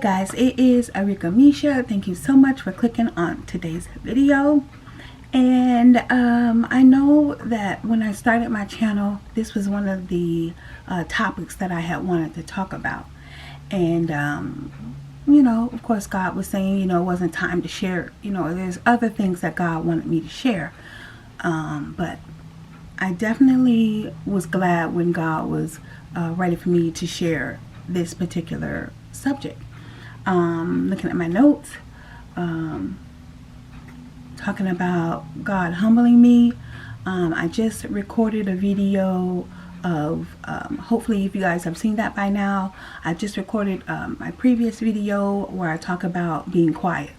guys, it is Arika Misha. Thank you so much for clicking on today's video. And I know that when I started my channel, this was one of the topics that I had wanted to talk about. And you know, of course, God was saying, you know, it wasn't time to share. You know, there's other things that God wanted me to share. But I definitely was glad when God was ready for me to share this particular subject. Looking at my notes, talking about God humbling me. I just recorded a video of, hopefully if you guys have seen that by now, I just recorded my previous video where I talk about being quiet,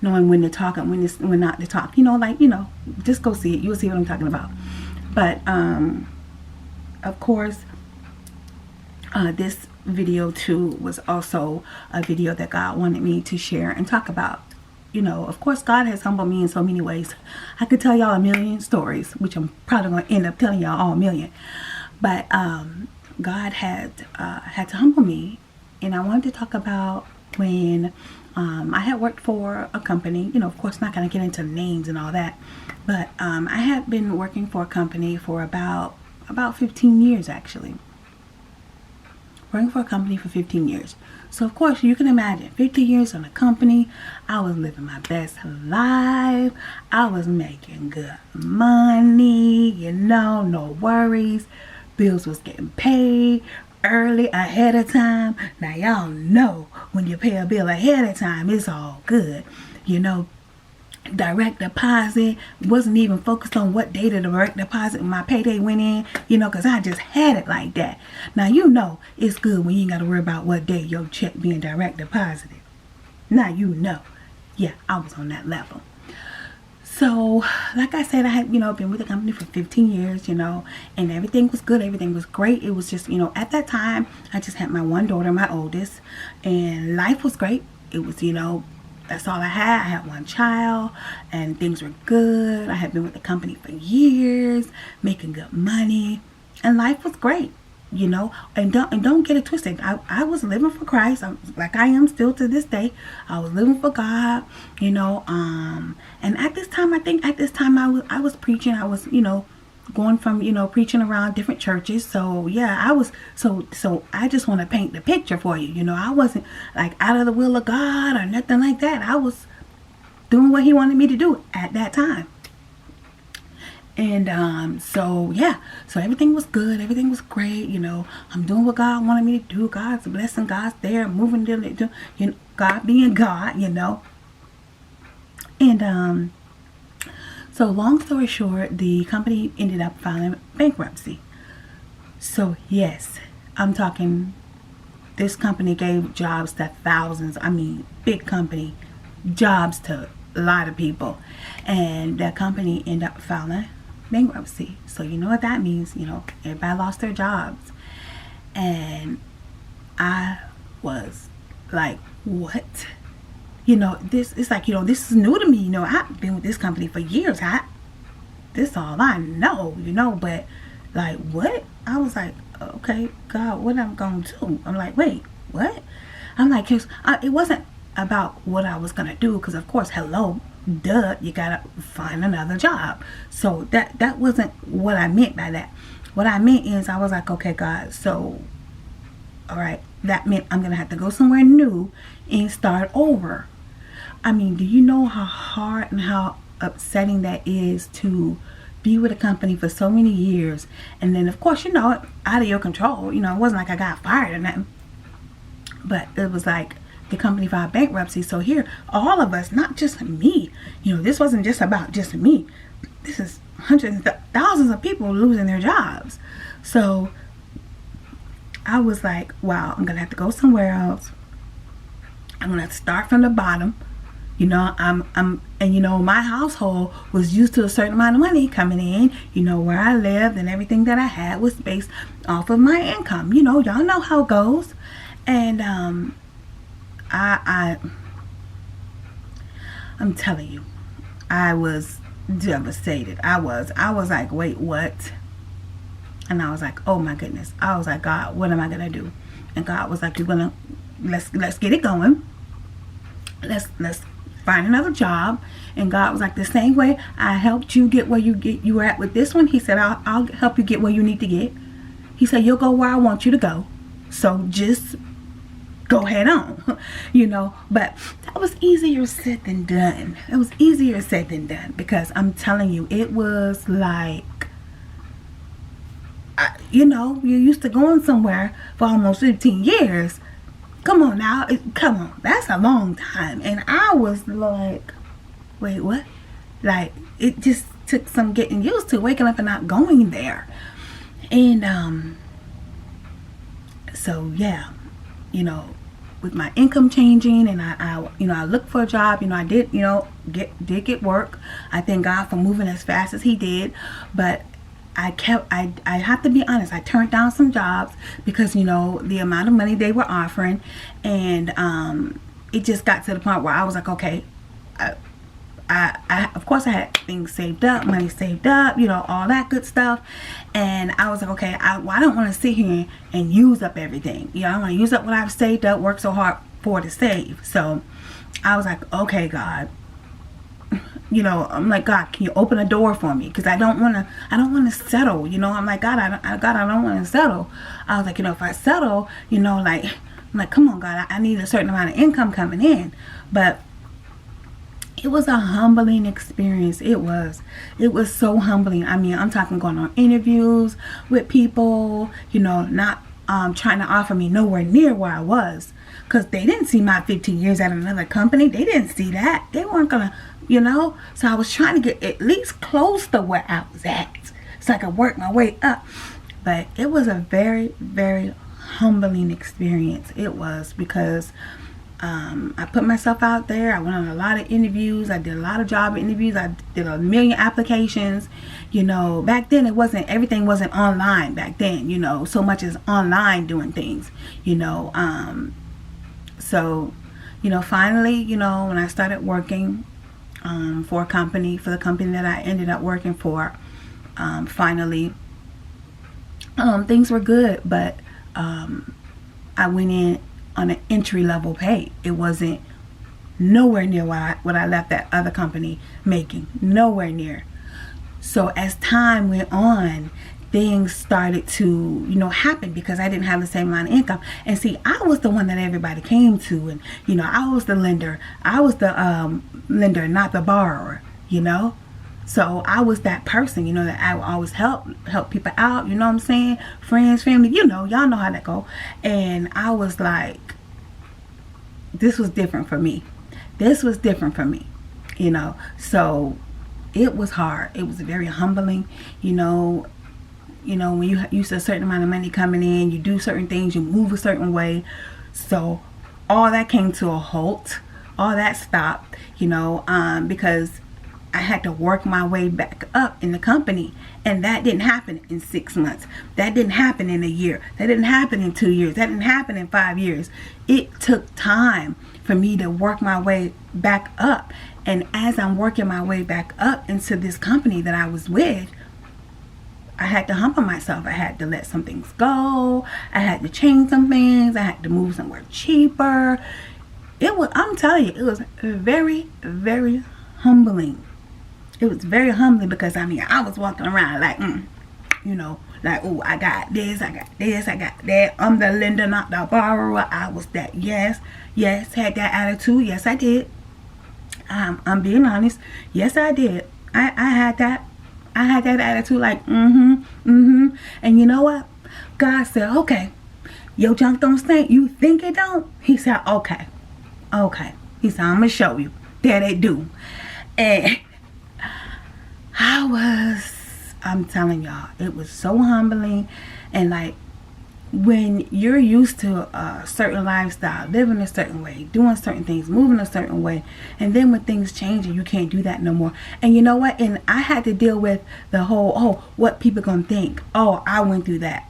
knowing when to talk and when not to talk. You know, like, you know, just go see it. You'll see what I'm talking about. But of course, this video too was also a video that God wanted me to share and talk about. You know, of course, God has humbled me in so many ways. I could tell y'all a million stories, which I'm probably going to end up telling y'all all a million. But God had to humble me, and I wanted to talk about when I had worked for a company. You know, of course, not going to get into names and all that, but I had been working for a company for about 15 years actually. Working for a company for 15 years. So of course you can imagine 15 years on a company. I was living my best life. I was making good money, you know, no worries. Bills was getting paid early, ahead of time. Now y'all know when you pay a bill ahead of time, it's all good. You know, direct deposit, wasn't even focused on what day the direct deposit my payday went in, you know, because I just had it like that. Now you know it's good when you ain't got to worry about what day your check being direct deposited. Now you know. Yeah, I was on that level. So like I said, I had, you know, been with the company for 15 years, you know, and everything was good, everything was great. It was just, you know, at that time I just had my one daughter, my oldest, and life was great. It was, you know, that's all I had. I had one child and things were good. I had been with the company for years, making good money, and life was great, you know. And don't get it twisted. I was living for Christ, like I am still to this day. I was living for God, you know. And at this time, I think at this time I was preaching. I was, you know, going from, you know, preaching around different churches. So yeah, I was so I just want to paint the picture for you. You know, I wasn't like out of the will of God or nothing like that. I was doing what he wanted me to do at that time. And so yeah, so everything was good, everything was great, you know. I'm doing what God wanted me to do. God's blessing, God's there, moving to, you know, God being God, you know. And so long story short, the company ended up filing bankruptcy. So yes, I'm talking, this company gave jobs to thousands. I mean, big company, jobs to a lot of people. And that company ended up filing bankruptcy. So you know what that means, you know, everybody lost their jobs. And I was like, what? You know, this is like, you know, this is new to me. You know, I've been with this company for years. This all I know, you know, but like, what? I was like, okay, God, what am I going to do? I'm like, wait, what? I'm like, it wasn't about what I was going to do, because of course, hello, duh, you got to find another job. So that wasn't what I meant by that. What I meant is, I was like, okay, God, so, all right, that meant I'm going to have to go somewhere new and start over. I mean, do you know how hard and how upsetting that is to be with a company for so many years, and then of course, you know, out of your control. You know, it wasn't like I got fired or nothing, but it was like the company filed bankruptcy. So here, all of us, not just me, you know, this wasn't just about just me. This is hundreds of thousands of people losing their jobs. So I was like, wow, I'm gonna have to go somewhere else. I'm gonna have to start from the bottom. You know, and you know, my household was used to a certain amount of money coming in. You know, where I lived and everything that I had was based off of my income. You know, y'all know how it goes. And I'm telling you, I was devastated. I was like, wait, what? And I was like, oh my goodness. I was like, God, what am I gonna do? And God was like, you're gonna let's get it going. Let's find another job. And God was like, the same way I helped you get where you were at with this one, he said, I'll help you get where you need to get. He said, you'll go where I want you to go. So just go head on. You know, but that was easier said than done. It was easier said than done, because I'm telling you, it was like, you know, you're used to going somewhere for almost 15 years. Come on now. Come on. That's a long time. And I was like, wait, what? Like, it just took some getting used to waking up and not going there. And so yeah, you know, with my income changing, and I you know, I looked for a job. You know, I did, you know, get work. I thank God for moving as fast as he did. But I have to be honest, I turned down some jobs because, you know, the amount of money they were offering. And it just got to the point where I was like, okay, I of course I had things saved up, money saved up, you know, all that good stuff. And I was like, okay, I don't want to sit here and use up everything. You know, I want to use up what I've saved up, worked so hard for to save. So I was like, okay, God, you know, I'm like, God, can you open a door for me? Because I don't want to settle. You know, I'm like, God, I don't want to settle. I was like, you know, if I settle, you know, like, I'm like, come on, God, I need a certain amount of income coming in. But it was a humbling experience. It was so humbling. I mean, I'm talking going on interviews with people, you know, not trying to offer me nowhere near where I was, because they didn't see my 15 years at another company. They didn't see that. They weren't gonna, you know. So I was trying to get at least close to where I was at, so I could work my way up. But it was a very, very humbling experience. It was, because I put myself out there. I went on a lot of interviews. I did a lot of job interviews. I did a million applications. You know, back then everything wasn't online back then, you know, so much as online doing things, you know. So, you know, finally, you know, when I started working for the company that I ended up working for, finally, things were good. But I went in on an entry-level pay. It wasn't nowhere near what I left that other company making. Nowhere near. So as time went on, things started to, you know, happen, because I didn't have the same amount of income. And see, I was the one that everybody came to, and, you know, I was the lender. I was the lender, not the borrower, you know. So I was that person, you know, that I would always help people out, you know what I'm saying? Friends, family, you know, y'all know how that go. And I was like, this was different for me. This was different for me, you know. So it was hard. It was very humbling, you know. You know, when you use a certain amount of money coming in, you do certain things, you move a certain way. So all that came to a halt. All that stopped, you know, because I had to work my way back up in the company. And that didn't happen in 6 months. That didn't happen in a year. That didn't happen in 2 years. That didn't happen in 5 years. It took time for me to work my way back up. And as I'm working my way back up into this company that I was with, I had to humble myself. I had to let some things go. I had to change some things. I had to move somewhere cheaper. I'm telling you, it was very, very humbling. It was very humbling, because I mean, I was walking around like, you know, like, oh, I got this, I got this, I got that. I'm the lender, not the borrower. I was that. Yes, had that attitude. Yes, I did. I'm being honest. Yes, I did. I had that. I had that attitude, like, and you know what? God said, okay, your junk don't stink. You think it don't? He said, okay. He said, I'm gonna show you that it do. And I'm telling y'all, it was so humbling. And like, when you're used to a certain lifestyle, living a certain way, doing certain things, moving a certain way, and then when things change and you can't do that no more. And you know what? And I had to deal with the whole, oh, what people gonna think? Oh, I went through that.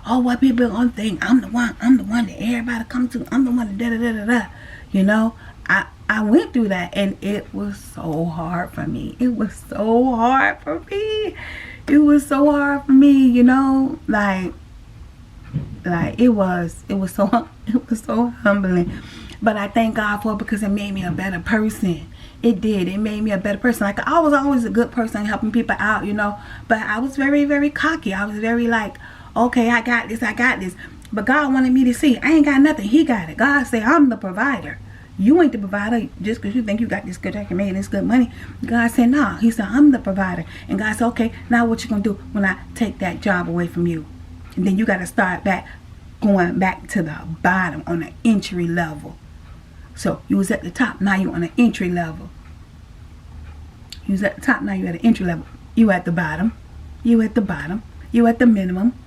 Oh, what people gonna think? I'm the one that everybody come to. I'm the one that da-da-da-da-da. You know? I went through that, and it was so hard for me. It was so hard for me. You know? Like it was so It was so humbling. But I thank God for it because it made me a better person. It did. It made me a better person. Like, I was always a good person helping people out, you know. But I was very, very cocky. I was very like, okay, I got this, I got this. But God wanted me to see, I ain't got nothing. He got it. God said, I'm the provider. You ain't the provider just because you think you got this good, I can make this good money. God said, no. He said, I'm the provider. And God said, okay, now what you going to do when I take that job away from you? And then you got to start back, going back to the bottom on the entry level. So you was at the top, now you on the entry level. You was at the top, now you at the entry level. You at the bottom. You at the bottom. You at the minimum.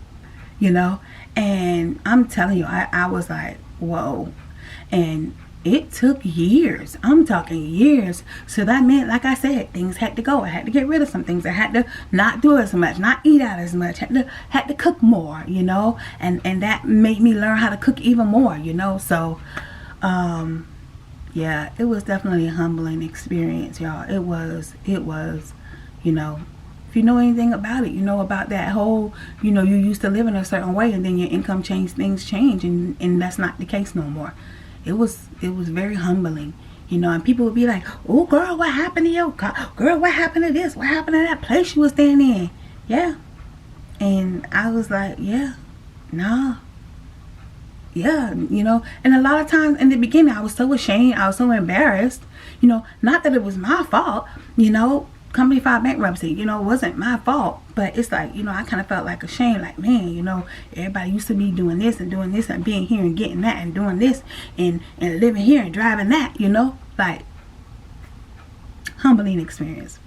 You know? And I'm telling you, I was like, whoa. And it took years. I'm talking years. So that meant, like I said, things had to go. I had to get rid of some things. I had to not do as much, not eat out as much. Had to cook more, you know. And that made me learn how to cook even more, you know. So, yeah, it was definitely a humbling experience, y'all. It was, you know. If you know anything about it, you know about that whole, you know, you used to live in a certain way and then your income changed, things change, and that's not the case no more. It was very humbling, you know, and people would be like, oh girl, what happened to you? Girl, what happened to this? What happened to that place you was staying in? Yeah. And I was like, yeah, nah. Yeah, you know, and a lot of times in the beginning I was so ashamed, I was so embarrassed, you know, not that it was my fault, you know. Company filed bankruptcy, you know, it wasn't my fault, but it's like, you know, I kind of felt like ashamed, like, man, you know, everybody used to be doing this and being here and getting that and doing this and living here and driving that, you know, like, humbling experience.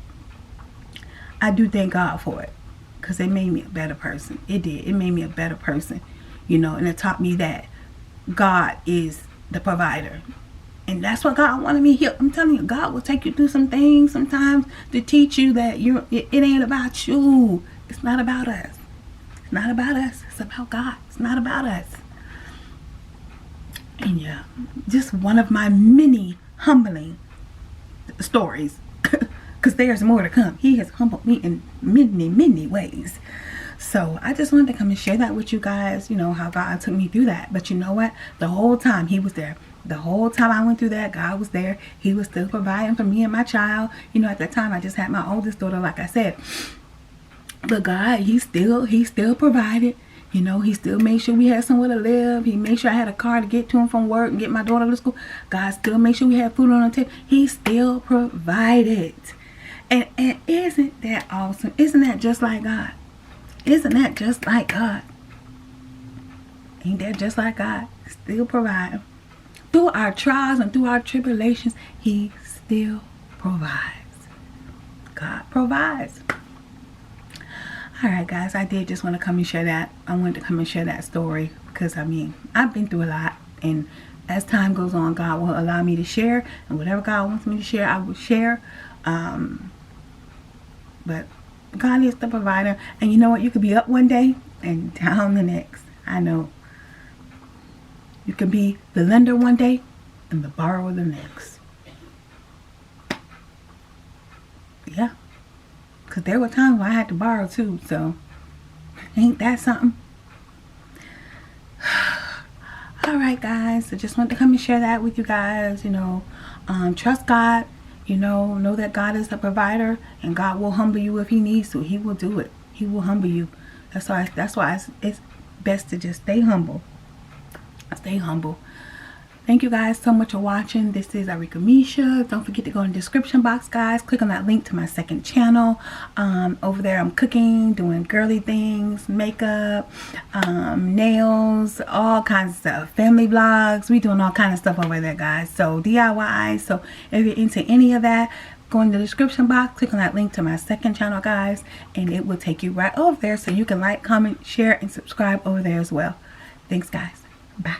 I do thank God for it because it made me a better person. It did. It made me a better person, you know, and it taught me that God is the provider. And that's what God wanted me here. I'm telling you, God will take you through some things sometimes to teach you that it ain't about you. It's not about us. It's not about us. It's about God. It's not about us. And yeah, just one of my many humbling stories. Because there's more to come. He has humbled me in many, many ways. So I just wanted to come and share that with you guys. You know, how God took me through that. But you know what? The whole time He was there. The whole time I went through that, God was there. He was still providing for me and my child. You know, at that time, I just had my oldest daughter, like I said. But God, He still provided. You know, He still made sure we had somewhere to live. He made sure I had a car to get to and from work and get my daughter to school. God still made sure we had food on the table. He still provided. And isn't that awesome? Isn't that just like God? Isn't that just like God? Ain't that just like God? Still providing. Through our trials and through our tribulations, He still provides. God provides. Alright guys, I did just want to come and share that. I wanted to come and share that story because, I mean, I've been through a lot. And as time goes on, God will allow me to share. And whatever God wants me to share, I will share. But God is the provider. And you know what? You could be up one day and down the next. I know. You can be the lender one day and the borrower the next. Yeah. Because there were times when I had to borrow too. So, ain't that something? Alright guys. So just wanted to come and share that with you guys. You know, trust God. You know that God is the provider. And God will humble you if He needs to. He will do it. He will humble you. That's why it's best to just stay humble. Stay humble. Thank you guys so much for watching. This is Arika Misha. Don't forget to go in the description box, guys. Click on that link to my second channel. Over there I'm cooking, doing girly things, makeup, nails, all kinds of stuff. Family vlogs. We doing all kinds of stuff over there, guys. So DIY. So if you're into any of that, go in the description box, click on that link to my second channel, guys, and it will take you right over there so you can like, comment, share, and subscribe over there as well. Thanks, guys. Bye.